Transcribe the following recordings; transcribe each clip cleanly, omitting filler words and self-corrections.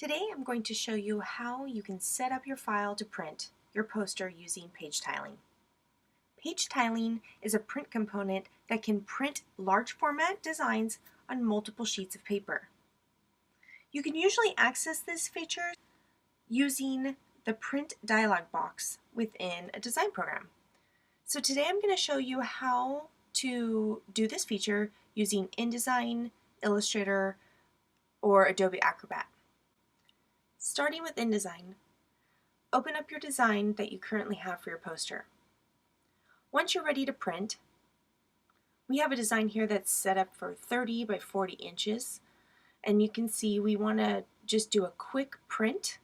Today I'm going to show you how you can set up your file to print your poster using page tiling. Page tiling is a print component that can print large format designs on multiple sheets of paper. You can usually access this feature using the print dialog box within a design program. So today I'm going to show you how to do this feature using InDesign, Illustrator, or Adobe Acrobat. Starting with InDesign, open up your design that you currently have for your poster. Once you're ready to print, we have a design here that's set up for 30 by 40 inches, and you can see we want to just do a quick print.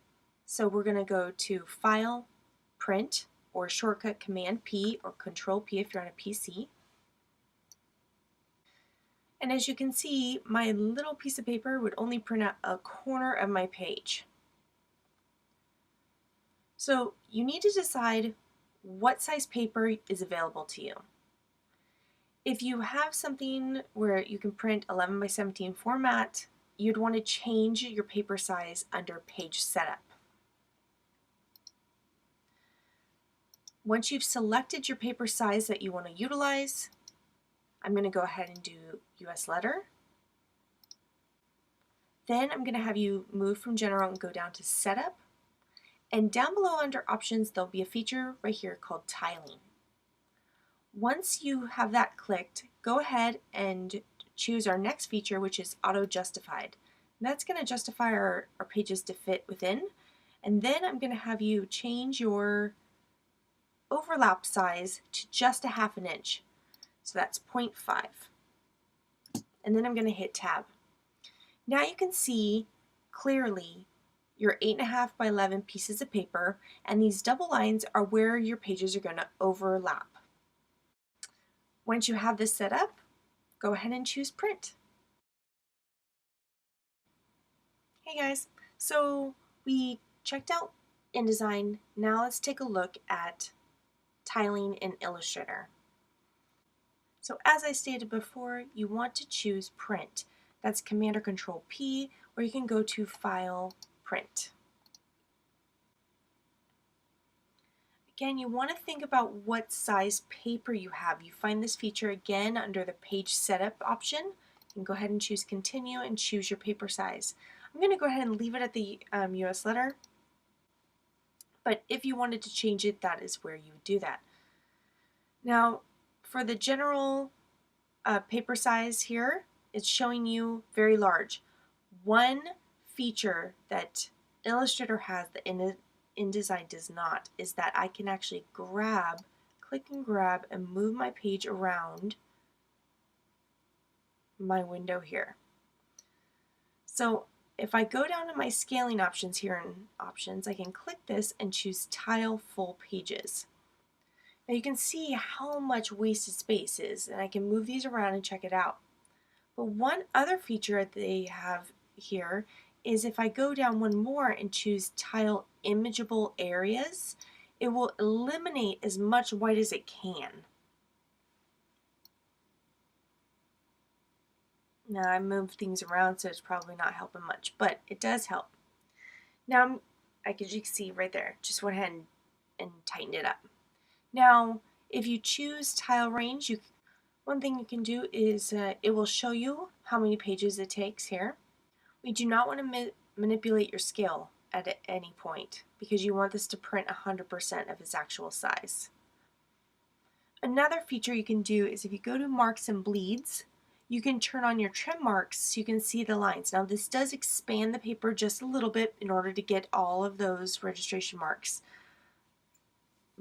So we're going to go to File, Print, or shortcut Command P or Control P if you're on a PC. And as you can see, my little piece of paper would only print out a corner of my page. So you need to decide what size paper is available to you. If you have something where you can print 11 by 17 format, you'd want to change your paper size under Page Setup. Once you've selected your paper size that you want to utilize, I'm going to go ahead and do US Letter. Then I'm going to have you move from General and go down to Setup. And down below under Options, there'll be a feature right here called Tiling. Once you have that clicked, go ahead and choose our next feature, which is Auto Justified. And that's going to justify our pages to fit within. And then I'm going to have you change your overlap size to just a ½ inch. So that's 0.5. And then I'm going to hit Tab. Now you can see clearly your 8.5 by 11 pieces of paper, and these double lines are where your pages are going to overlap. Once you have this set up, go ahead and choose Print. Hey guys, so we checked out InDesign. Now let's take a look at tiling in Illustrator. So as I stated before, you want to choose Print. That's Command or Control P, or you can go to File, Print. Again, you want to think about what size paper you have. You find this feature again under the Page Setup option. You can go ahead and choose Continue and choose your paper size. I'm going to go ahead and leave it at the US Letter, but if you wanted to change it, that is where you would do that. Now, for the general paper size here, it's showing you very large. One feature that Illustrator has that InDesign does not is that I can actually click and grab and move my page around my window here. So if I go down to my scaling options here in Options, I can click this and choose Tile Full Pages. Now you can see how much wasted space is, and I can move these around and check it out. But one other feature that they have here is if I go down one more and choose Tile Imageable Areas, it will eliminate as much white as it can. Now I moved things around, so it's probably not helping much, but it does help. Now, you can see right there, just went ahead and tightened it up. Now, if you choose Tile Range, one thing you can do is it will show you how many pages it takes here. We do not want to manipulate your scale at any point because you want this to print 100% of its actual size. Another feature you can do is if you go to Marks and Bleeds, you can turn on your trim marks so you can see the lines. Now this does expand the paper just a little bit in order to get all of those registration marks,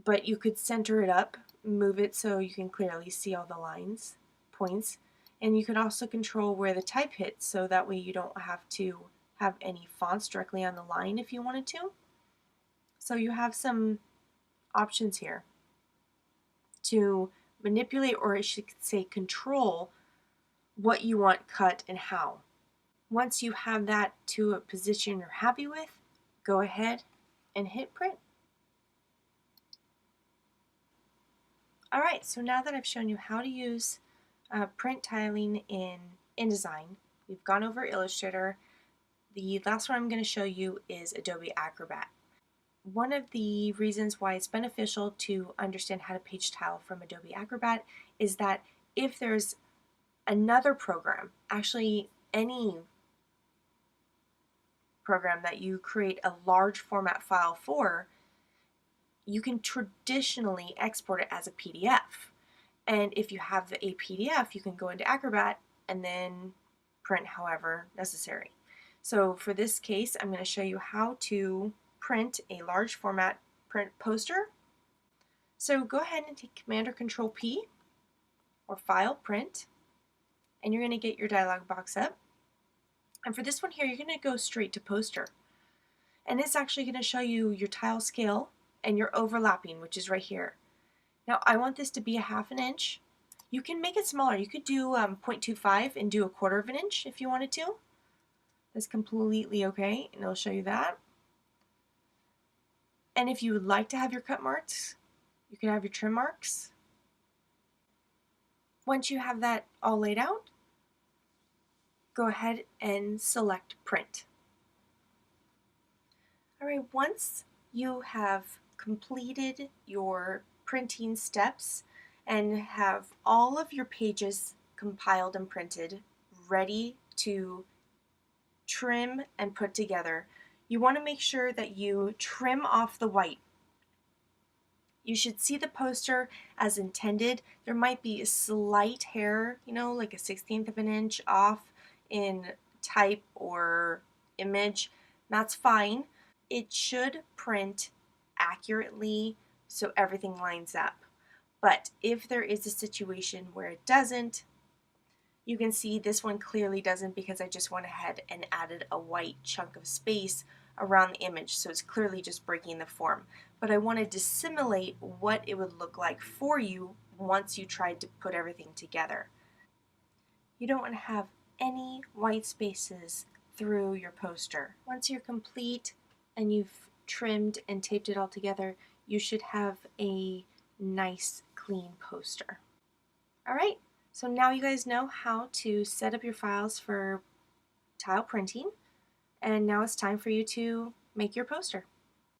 but you could center it up, move it so you can clearly see all the lines, points, and you can also control where the type hits so that way you don't have to have any fonts directly on the line if you wanted to. So you have some options here to manipulate, or I should say control, what you want cut and how. Once you have that to a position you're happy with, go ahead and hit Print. Alright, so now that I've shown you how to use print tiling in InDesign, we've gone over Illustrator, the last one I'm going to show you is Adobe Acrobat. One of the reasons why it's beneficial to understand how to page tile from Adobe Acrobat is that if there's another program, actually any program that you create a large format file for, you can traditionally export it as a PDF. And if you have a PDF, you can go into Acrobat and then print however necessary. So for this case, I'm going to show you how to print a large format print poster. So go ahead and take Command or Control P or File, Print, and you're going to get your dialog box up. And for this one here, you're going to go straight to Poster. And it's actually going to show you your tile scale and your overlapping, which is right here. Now I want this to be a 1/2 inch. You can make it smaller. You could do 0.25 and do 1/4 inch if you wanted to. That's completely okay, and it'll show you that. And if you would like to have your cut marks, you can have your trim marks. Once you have that all laid out, go ahead and select Print. Alright, once you have completed your printing steps and have all of your pages compiled and printed, ready to trim and put together, you want to make sure that you trim off the white. You should see the poster as intended. There might be a slight hair, like a 1/16 of an inch off in type or image. That's fine. It should print accurately so everything lines up. But if there is a situation where it doesn't, you can see this one clearly doesn't because I just went ahead and added a white chunk of space around the image, so it's clearly just breaking the form. But I wanted to simulate what it would look like for you once you tried to put everything together. You don't want to have any white spaces through your poster. Once you're complete and you've trimmed and taped it all together, you should have a nice clean poster. Alright, so now you guys know how to set up your files for tile printing, and now it's time for you to make your poster.